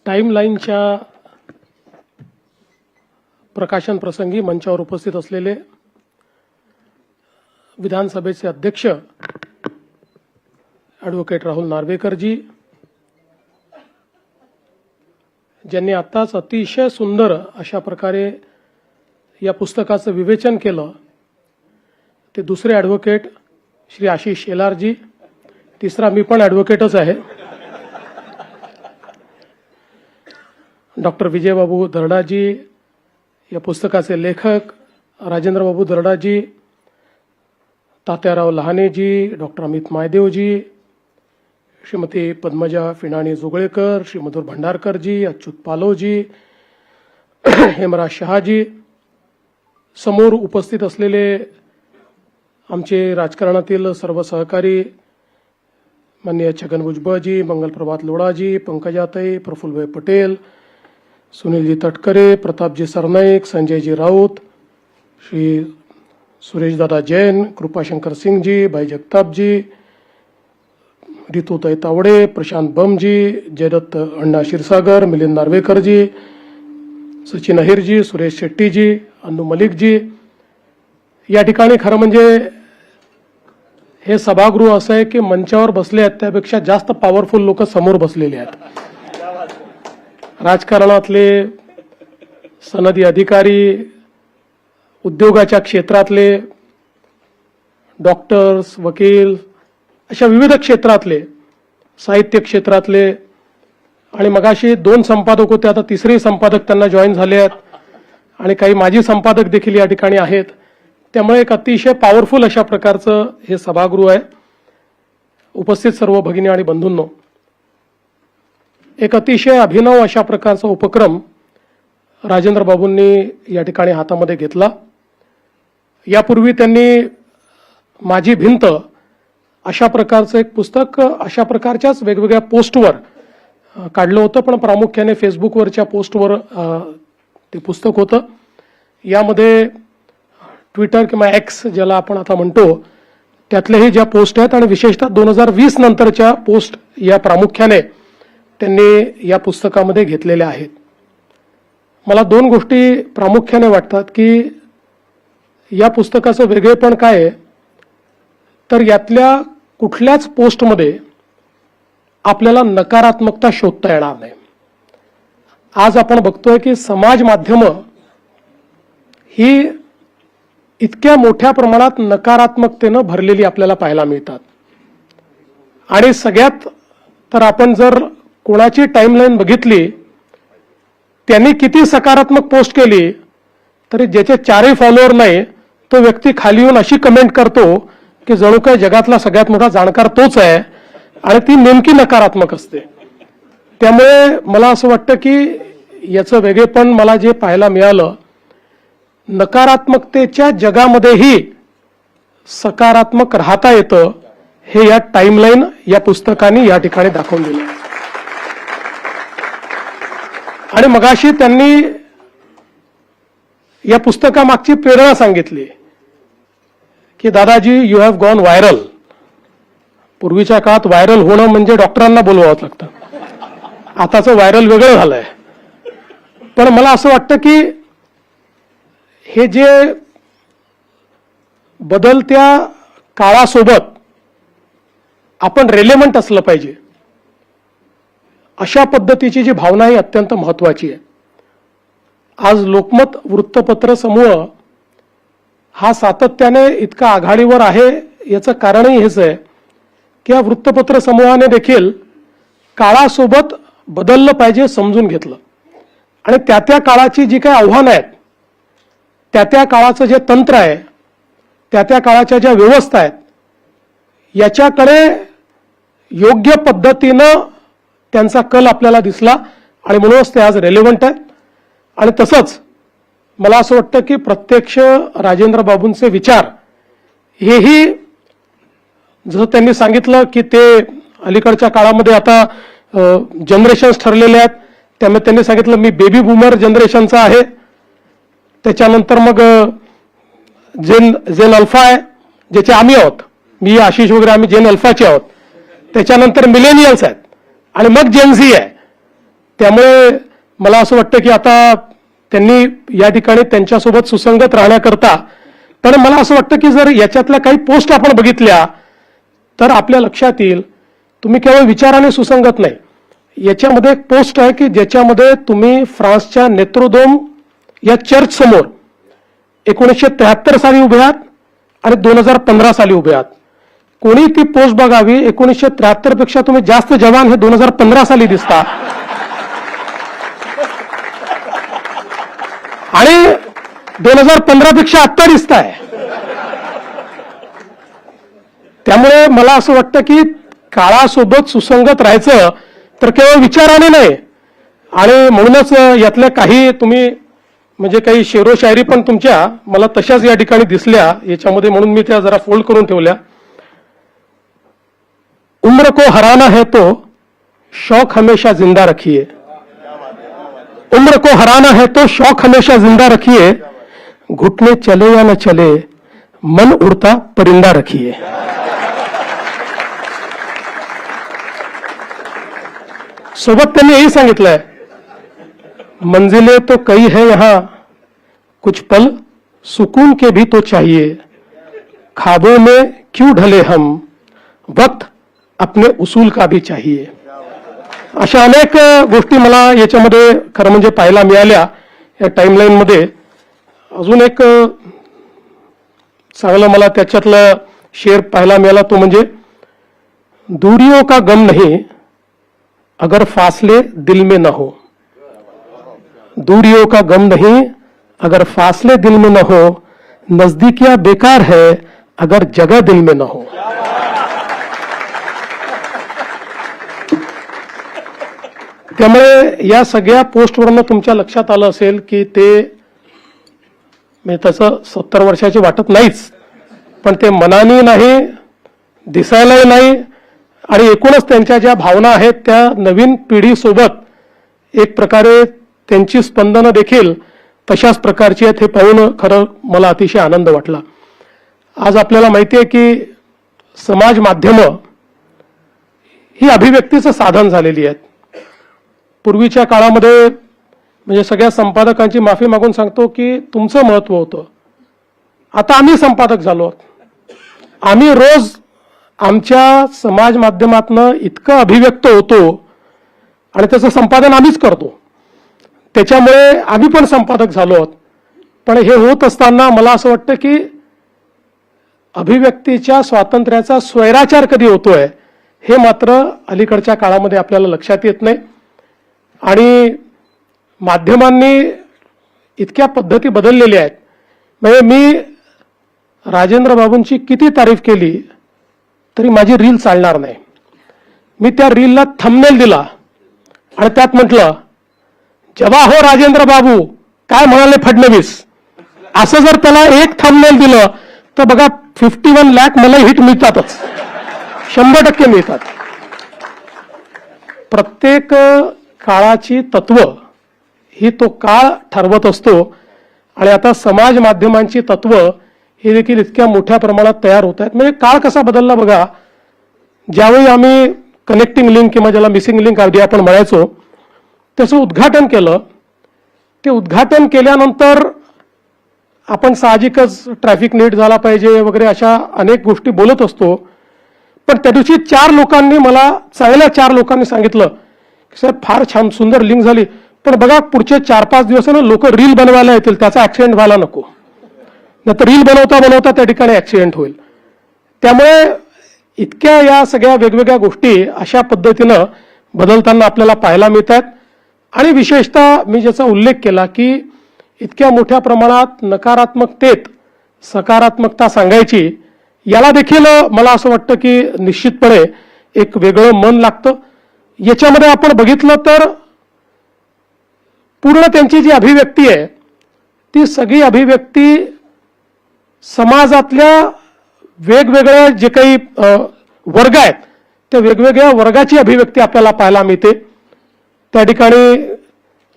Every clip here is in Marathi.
टाइमलाईनच्या प्रकाशन प्रसंगी मंचावर उपस्थित असलेले विधानसभेचे अध्यक्ष ॲडव्होकेट राहुल नार्वेकरजी, ज्यांनी आताच अतिशय सुंदर अशा प्रकारे या पुस्तकाचं विवेचन केलं, ते दुसरे ॲडव्होकेट श्री आशिष शेलारजी, तिसरा मी पण ॲडव्होकेटच आहे, डॉक्टर विजयबाबू दर्डाजी, या पुस्तकाचे लेखक राजेंद्रबाबू दर्डाजी, तात्याराव लहानेजी, डॉक्टर अमित मायदेवजी, श्रीमती पद्मजा फिनाणी जुगळेकर, श्री मधुर भंडारकरजी, अच्युत पालोजी, हेमराज शहाजी, समोर उपस्थित असलेले आमचे राजकारणातील सर्व सहकारी माननीय छगन भुजबळजी, मंगलप्रभात लोढाजी, पंकजाताई, प्रफुल्लभाई पटेल, सुनीलजी तटकरे, प्रतापजी सरनाईक, संजयजी राऊत, श्री सुरेशदादा जैन, कृपाशंकर सिंगजी, भाई जगतापजी, रितुताई तावडे, प्रशांत बमजी, जयदत्त अण्णा क्षीरसागर, मिलिंद नार्वेकरजी, सचिन अहिरजी, सुरेश शेट्टीजी, अन्नू मलिकजी. या ठिकाणी खरं म्हणजे हे सभागृह असं आहे की मंचावर बसले आहेत त्यापेक्षा जास्त पॉवरफुल लोक समोर बसलेले आहेत. राजकारणातले, सनदी अधिकारी, उद्योगाच्या क्षेत्रातले, डॉक्टर्स, वकील, अशा विविध क्षेत्रातले, साहित्य क्षेत्रातले, आणि मगाशी 2 संपादक होते, आता तिसरे संपादक त्यांना जॉईन झाले आहेत, आणि काही माजी संपादक देखील या ठिकाणी आहेत. त्यामुळे एक अतिशय पॉवरफुल अशा प्रकारचं हे सभागृह आहे. उपस्थित सर्व भगिनी आणि बंधूंनो, एक अतिशय अभिनव अशा प्रकारचा उपक्रम राजेंद्र बाबूंनी या ठिकाणी हातामध्ये घेतला. यापूर्वी त्यांनी माझी भिंत अशा प्रकारचं एक पुस्तक अशा प्रकारच्याच वेगवेगळ्या पोस्टवर काढलं होतं, पण प्रामुख्याने फेसबुकवरच्या पोस्टवर ते पुस्तक होतं. यामध्ये ट्विटर किंवा एक्स ज्याला आपण आता म्हणतो त्यातलेही ज्या पोस्ट आहेत आणि विशेषतः 2020 नंतरच्या पोस्ट या प्रामुख्याने त्यांनी या पुस्तकामध्ये घेतलेल्या आहेत. मला 2 गोष्टी प्रामुख्याने वाटतात की या पुस्तकाचं वेगळेपण काय आहे, तर यातल्या कुठल्याच पोस्टमध्ये आपल्याला नकारात्मकता शोधता येणार नाही. आज आपण बघतोय की समाज माध्यमं ही इतक्या मोठ्या प्रमाणात नकारात्मकतेनं भरलेली आपल्याला पाहायला मिळतात. आणि सगळ्यात तर आपण जर कोणाची टाइमलाईन बघितली, त्यांनी किती सकारात्मक पोस्ट केली तरी ज्याचे 4 फॉलोअर नाही तो व्यक्ती खाली येऊन अशी कमेंट करतो की जणू काय जगातला सगळ्यात मोठा जाणकार तोच आहे, आणि ती नेमकी नकारात्मक असते. त्यामुळे मला असं वाटतं की याचं वेगळेपण मला जे पाहायला मिळालं, नकारात्मकतेच्या जगामध्येही सकारात्मक राहता येतं, हे या टाइमलाईन या पुस्तकाने या ठिकाणी दाखवून दिलं. आणि मगाशी त्यांनी या पुस्तकामागची प्रेरणा सांगितली की Dadaji you have gone viral. पूर्वीच्या काळात व्हायरल होणं म्हणजे डॉक्टरांना बोलवावं लागतं, आताचं व्हायरल वेगळं झालंय. पण मला असं वाटतं की हे जे बदलत्या काळासोबत आपण रेलेव्हंट असलं पाहिजे, अशा पद्धतीची जी भावना ही अत्यंत महत्वाची आहे. आज लोकमत वृत्तपत्र समूह हा सातत्याने इतका आघाडीवर आहे, याचं कारणही हेच आहे की या वृत्तपत्र समूहाने देखील काळासोबत बदललं पाहिजे समजून घेतलं, आणि त्या काळाची जी काही आव्हानं आहेत, त्या काळाचं जे तंत्र आहे, त्या काळाच्या ज्या व्यवस्था आहेत, याच्याकडे योग्य पद्धतीनं त्यांचा कल आपल्याला दिसला, आणि म्हणूनच ते आज रेलेव्हंट आहेत. आणि तसंच मला असं वाटतं की प्रत्यक्ष राजेंद्र बाबूंचे विचार हेही, जसं त्यांनी सांगितलं की ते अलीकडच्या काळामध्ये आता जनरेशन्स ठरलेले आहेत, त्यामुळे त्यांनी सांगितलं मी बेबी बूमर जनरेशनचा आहे, त्याच्यानंतर मग जेन अल्फा आहे, ज्याचे आम्ही आहोत, मी आशिष वगैरे आम्ही जेन अल्फाचे आहोत. त्याच्यानंतर मिलेनियल्स आहेत आणि मग जेन झी आहे. त्यामुळे मला असं वाटतं की आता त्यांनी या ठिकाणी त्यांच्यासोबत सुसंगत राहण्याकरता, पण मला असं वाटतं की जर याच्यातल्या काही पोस्ट आपण बघितल्या तर आपल्या लक्षात येईल तुम्ही केवळ विचाराने सुसंगत नाही. याच्यामध्ये एक पोस्ट आहे की ज्याच्यामध्ये तुम्ही फ्रान्सच्या नेत्रोदोम या चर्च समोर 1973 साली उभे आहात आणि 2015 साली उभे आहात. कोणी ती पोस्ट बघावी, 1973 पेक्षा तुम्ही जास्त जवान हे 2015 साली दिसता आणि 2015 पेक्षा आत्ता दिसताय. त्यामुळे मला असं वाटतं की काळासोबत सुसंगत राहायचं तर केवळ विचाराने नाही. आणि म्हणूनच यातल्या काही तुम्ही म्हणजे काही शेरो शायरी पण तुमच्या मला तशाच या ठिकाणी दिसल्या याच्यामध्ये, म्हणून मी त्या जरा फोल्ड करून ठेवल्या. उम्र को हराना है तो शौक हमेशा जिंदा रखिए, उम्र को हराना है तो शौक हमेशा जिंदा रखिए, घुटने चले या न चले मन उड़ता परिंदा रखिए. सोबत त्यांनी यही सांगितलंय, मंजिलें तो कई है यहां, कुछ पल सुकून के भी तो चाहिए, ख्वाबों में क्यों ढले हम, वक्त अपने उसूल का भी चाहिए. अशा अनेक गोष्टी मला याच्यामध्ये खरं म्हणजे पाहायला मिळाल्या या टाइमलाईन मध्ये. अजून एक चांगलं मला त्याच्यातलं शेर पाहायला मिळाला तो म्हणजे, दूरियों का गम नहीं अगर फासले दिल में न हो, दूरियों का गम नहीं अगर फासले दिल में न हो, नजदीकियां बेकार है अगर जगह दिल में न हो. त्यामुळे या सगळ्या पोस्टवरनं तुमच्या लक्षात आलं असेल की ते म्हणजे तसं 70 वर्षाचे वाटत नाहीच, पण ते मनाने नाही, दिसायलाही नाही आणि एकूणच त्यांच्या ज्या भावना आहेत त्या नवीन पिढीसोबत एक प्रकारे त्यांची स्पंदनं देखील तशाच प्रकारची आहेत. हे पाहून खरं मला अतिशय आनंद वाटला. आज आपल्याला माहिती आहे की समाज माध्यमं ही अभिव्यक्तीचं साधन झालेली आहेत. पूर्वीच्या काळामध्ये म्हणजे सगळ्या संपादकांची माफी मागून सांगतो की तुमचं महत्व होतं. आता आम्ही संपादक झालो आहोत. आम्ही रोज आमच्या समाज माध्यमातनं इतकं अभिव्यक्त होतो आणि त्याचं संपादन आम्हीच करतो. त्याच्यामुळे आम्ही पण संपादक झालो आहोत. पण हे होत असताना मला असं वाटतं की अभिव्यक्तीच्या स्वातंत्र्याचा स्वैराचार कधी होतोय हे मात्र अलीकडच्या काळामध्ये आपल्याला लक्षात येत नाही. आणि माध्यमांनी इतक्या पद्धती बदललेल्या आहेत. म्हणजे मी राजेंद्र बाबूंची किती तारीफ केली तरी माझी रील चालणार नाही. मी त्या रीलला थंबनेल दिला आणि त्यात म्हटलं, जेव्हा हो राजेंद्र बाबू काय म्हणाले फडणवीस, असं जर त्याला एक थंबनेल दिलं तर बघा 51 लाख मला हिट मिळतातच, 100% मिळतात. प्रत्येक काळाची तत्व ही तो काळ ठरवत असतो आणि आता समाज माध्यमांची तत्व ही देखील इतक्या मोठ्या प्रमाणात तयार होत आहेत. म्हणजे काळ कसा बदलला बघा. ज्यावेळी आम्ही कनेक्टिंग लिंक किंवा ज्याला मिसिंग लिंक आधी आपण म्हणायचो त्याचं उद्घाटन केलं. ते उद्घाटन केल्यानंतर आपण साहजिकच ट्रॅफिक नीट झाला पाहिजे वगैरे अशा अनेक गोष्टी बोलत असतो. पण त्या दिवशी 4 लोकांनी मला, चांगल्या 4 लोकांनी सांगितलं की सर फार छान सुंदर लिंक झाली, पण बघा पुढचे 4-5 दिवस ना लोक रील बनवायला येतील, त्याचा ऍक्सिडेंट व्हायला नको, नाही तर रील बनवता बनवता त्या ठिकाणी ऍक्सिडेंट होईल. त्यामुळे इतक्या या सगळ्या वेगवेगळ्या गोष्टी अशा पद्धतीनं बदलताना आपल्याला पाहायला मिळतात. आणि विशेषतः मी ज्याचा उल्लेख केला की इतक्या मोठ्या प्रमाणात नकारात्मकतेत सकारात्मकता सांगायची, याला देखील मला असं वाटतं की निश्चितपणे एक वेगळं मन लागतं. याच्यामध्ये आपण बघितलं तर पूर्ण त्यांची जी अभिव्यक्ती आहे ती सगळी अभिव्यक्ती समाजातल्या वेगवेगळ्या जे काही वर्ग आहेत त्या वेगवेगळ्या वर्गाची अभिव्यक्ती आपल्याला पाहायला मिळते. त्या ठिकाणी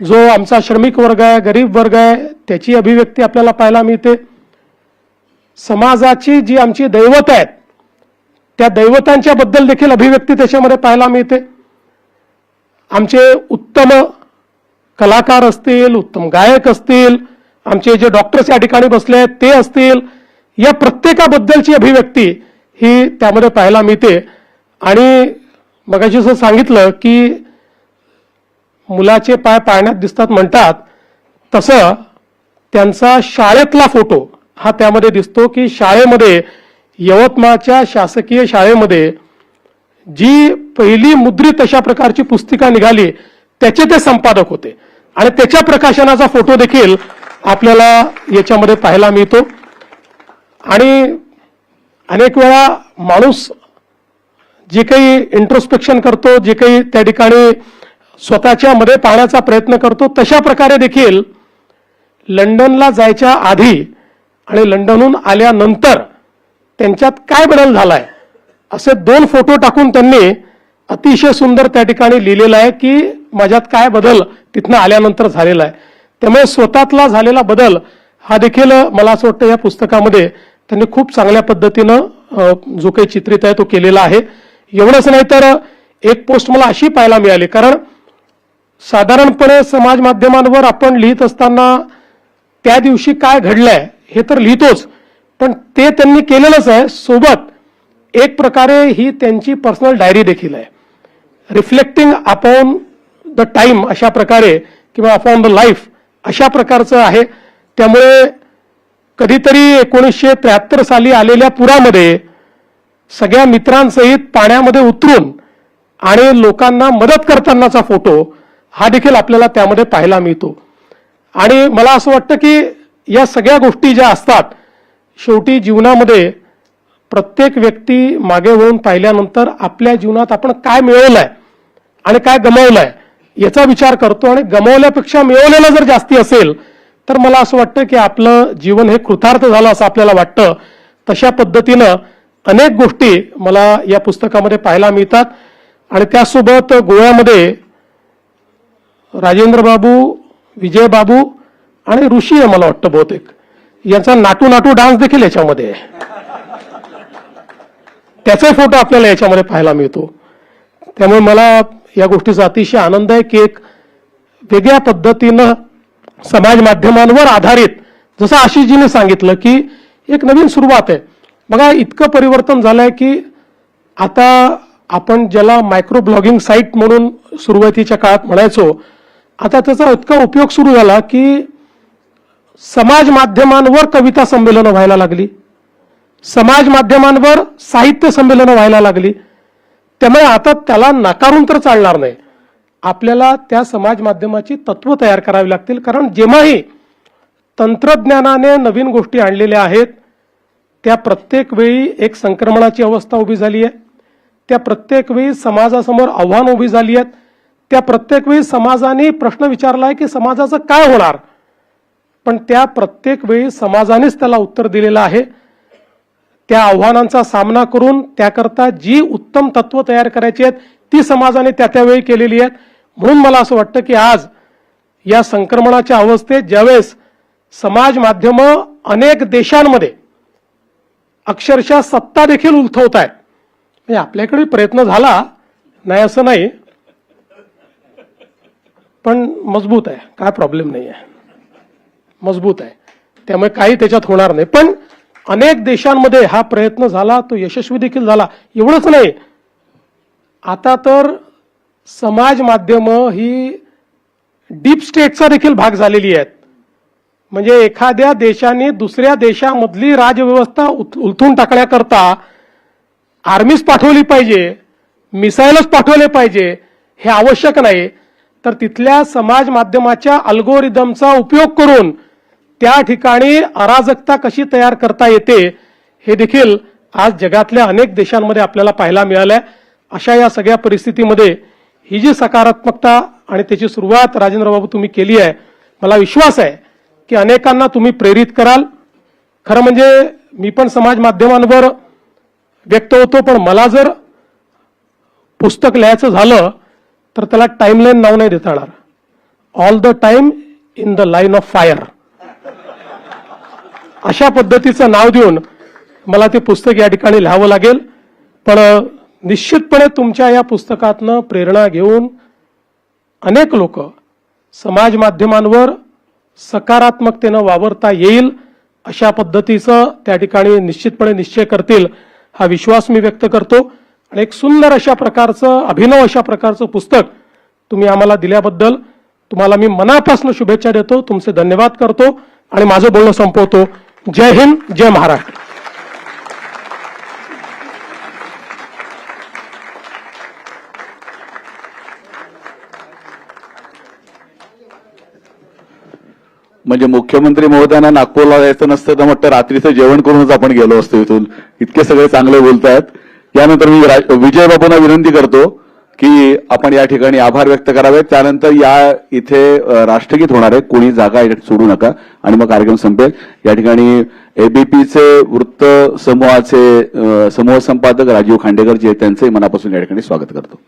जो आमचा श्रमिक वर्ग आहे, गरीब वर्ग आहे, त्याची अभिव्यक्ती आपल्याला पाहायला मिळते. समाजाची जी आमची दैवत आहेत त्या दैवतांच्या बद्दल देखील अभिव्यक्ती त्याच्यामध्ये पाहायला मिळते. आमचे उत्तम कलाकार असतील, उत्तम गायक असतील, आमचे जे डॉक्टर्स या ठिकाणी बसले आहेत ते असतील, या प्रत्येकाबद्दलची अभिव्यक्ती ही त्यामध्ये पाहायला मिळते. आणि मगाशी जसं सांगितलं की मुलाचे पाय पाळण्यात दिसतात म्हणतात, तसं त्यांचा शाळेतला फोटो हा त्यामध्ये दिसतो की शाळेमध्ये, यवतमाळच्या शासकीय शाळेमध्ये जी पहिली मुद्रित अशा प्रकारची पुस्तिका निघाली त्याचे ते संपादक होते आणि त्याच्या प्रकाशनाचा फोटो देखील आपल्याला याच्यामध्ये पाहायला मिळतो. आणि अनेक वेळा माणूस जे काही इंट्रोस्पेक्शन करतो, जे काही त्या ठिकाणी स्वतःच्या मध्ये पाहण्याचा प्रयत्न करतो, तशा प्रकारे देखील लंडनला जायच्या आधी आणि लंडनहून आल्यानंतर त्यांच्यात काय बदल झालाय असे 2 फोटो टाकून त्यांनी अतिशय सुंदर त्या ठिकाणी लिहिलेलं आहे की माझ्यात काय बदल तिथनं आल्यानंतर झालेला आहे. त्यामुळे स्वतःतला झालेला बदल हा देखील मला असं वाटतं या पुस्तकामध्ये त्यांनी खूप चांगल्या पद्धतीनं जो काही चित्रित आहे तो केलेला आहे. एवढंच नाही तर एक पोस्ट मला अशी पाहायला मिळाली, कारण साधारणपणे समाज माध्यमांवर आपण लिहित असताना त्या दिवशी काय घडलंय हे तर लिहितोच, पण ते त्यांनी केलेलंच आहे. सोबत एक प्रकारे ही त्यांची पर्सनल डायरी देखील आहे, रिफ्लेक्टिंग अपॉन द टाइम अशा प्रकारे किंवा अपॉन द लाईफ अशा प्रकारचं आहे. त्यामुळे कधीतरी 1973 साली आलेल्या पुरामध्ये सगळ्या मित्रांसहित पाण्यामध्ये उतरून आणि लोकांना मदत करतानाचा फोटो हा देखील आपल्याला त्यामध्ये पाहायला मिळतो. आणि मला असं वाटतं की या सगळ्या गोष्टी ज्या असतात, शेवटी जीवनामध्ये प्रत्येक व्यक्ती मागे वळून पाहिल्यानंतर आपल्या जीवनात आपण काय मिळवलंय आणि काय गमावलंय याचा विचार करतो. आणि गमावल्यापेक्षा मिळवलेलं जर जास्ती असेल तर मला असं वाटतं की आपलं जीवन हे कृतार्थ झालं असं आपल्याला वाटतं. तशा पद्धतीनं अनेक गोष्टी मला या पुस्तकामध्ये पाहायला मिळतात. आणि त्यासोबत गोव्यामध्ये राजेंद्र बाबू, विजय बाबू आणि ऋषी आहे मला वाटतं बहुतेक, यांचा नाटू नाटू डान्स देखील याच्यामध्ये आहे. त्याचे फोटो आपल्याला याच्यामध्ये पाहायला मिळतो. त्यामुळे मला या गोष्टीचा अतिशय आनंद आहे की एक वेगळ्या पद्धतीनं समाज माध्यमांवर आधारित, जसं आशिषजीने सांगितलं की एक नवीन सुरुवात आहे. बघा इतकं परिवर्तन झालंय की आता आपण ज्याला मायक्रो ब्लॉगिंग साईट म्हणून सुरुवातीच्या काळात म्हणायचो, आता त्याचा इतका उपयोग सुरू झाला की समाज माध्यमांवर कविता संमेलनं व्हायला लागली, समाज माध्यमांवर साहित्य संमेलनं व्हायला लागली. त्यामुळे आता त्याला नाकारून तर चालणार नाही, आपल्याला त्या समाज माध्यमाची तत्व तयार करावी लागतील. कारण जेव्हाही तंत्रज्ञानाने नवीन गोष्टी आणलेल्या आहेत त्या प्रत्येक वेळी एक संक्रमणाची अवस्था उभी झाली आहे, त्या प्रत्येक वेळी समाजासमोर आव्हान उभी झाली आहेत, त्या प्रत्येक वेळी समाजाने प्रश्न विचारला आहे की समाजाचं काय होणार, पण त्या प्रत्येक वेळी समाजानेच त्याला उत्तर दिलेलं आहे. त्या आव्हानांचा सामना करून त्याकरता जी उत्तम तत्व तयार करायची आहेत ती समाजाने त्यावेळी केलेली आहेत. म्हणून मला असं वाटतं की आज या संक्रमणाच्या अवस्थेत ज्यावेळेस समाज माध्यम अनेक देशांमध्ये अक्षरशः सत्ता देखील उलथवत आहेत, म्हणजे आपल्याकडे प्रयत्न झाला नाही असं नाही, पण मजबूत आहे, काय प्रॉब्लेम नाही आहे, मजबूत आहे, त्यामुळे काही त्याच्यात होणार नाही. पण अनेक देशांमध्ये हा प्रयत्न झाला, तो यशस्वी देखील झाला. एवढंच नाही, आता तर समाज माध्यम ही डीप स्टेटचा देखील भाग झालेली आहेत. म्हणजे एखाद्या देशाने दुसऱ्या देशामधली राजव्यवस्था उलथून टाकण्याकरता आर्मीज पाठवली पाहिजे, मिसाईलच पाठवले पाहिजे हे आवश्यक नाही, तर तिथल्या समाज माध्यमाच्या अल्गोरिदमचा उपयोग करून त्या ठिकाणी अराजकता कशी तयार करता येते हे देखील आज जगातल्या अनेक देशांमध्ये आपल्याला पाहायला मिळालंय. अशा या सगळ्या परिस्थितीमध्ये ही जी सकारात्मकता आणि त्याची सुरुवात राजेंद्र बाबू तुम्ही केली आहे, मला विश्वास आहे की अनेकांना तुम्ही प्रेरित कराल. खरं म्हणजे मी पण समाज माध्यमांवर व्यक्त होतो, पण मला जर पुस्तक लिहायचं झालं तर त्याला टाइमलाईन नाव नाही देता येणार. All the time in the line of fire, अशा पद्धतीचं नाव देऊन मला ते पुस्तक या ठिकाणी लिहावं लागेल. पण निश्चितपणे तुमच्या या पुस्तकातनं प्रेरणा घेऊन अनेक लोक समाज माध्यमांवर सकारात्मकतेनं वावरता येईल अशा पद्धतीचं त्या ठिकाणी निश्चितपणे निश्चय करतील, हा विश्वास मी व्यक्त करतो. आणि एक सुंदर अशा प्रकारचं, अभिनव अशा प्रकारचं पुस्तक तुम्ही आम्हाला दिल्याबद्दल तुम्हाला मी मनापासून शुभेच्छा देतो, तुमचे धन्यवाद करतो आणि माझं बोलणं संपवतो. जय हिंद, जय महाराष्ट्र. म्हणजे मुख्यमंत्री महोदयांना नागपूरला जायचं नसतं तर म्हटलं रात्रीचं जेवण करूनच आपण गेलो असतो इथून. इतके सगळे चांगले बोलतायत. यानंतर मी विजय बाबूंना विनंती करतो की आपण या ठिकाणी आभार व्यक्त करावेत. त्यानंतर या इथे राष्ट्रगीत होणार आहे, कोणी जागा सोडू नका आणि मग कार्यक्रम संपेल. या ठिकाणी एबीपीचे वृत्त समूहाचे समूह संपादक राजीव खांडेकर जे आहेत त्यांचंही मनापासून या ठिकाणी स्वागत करतो.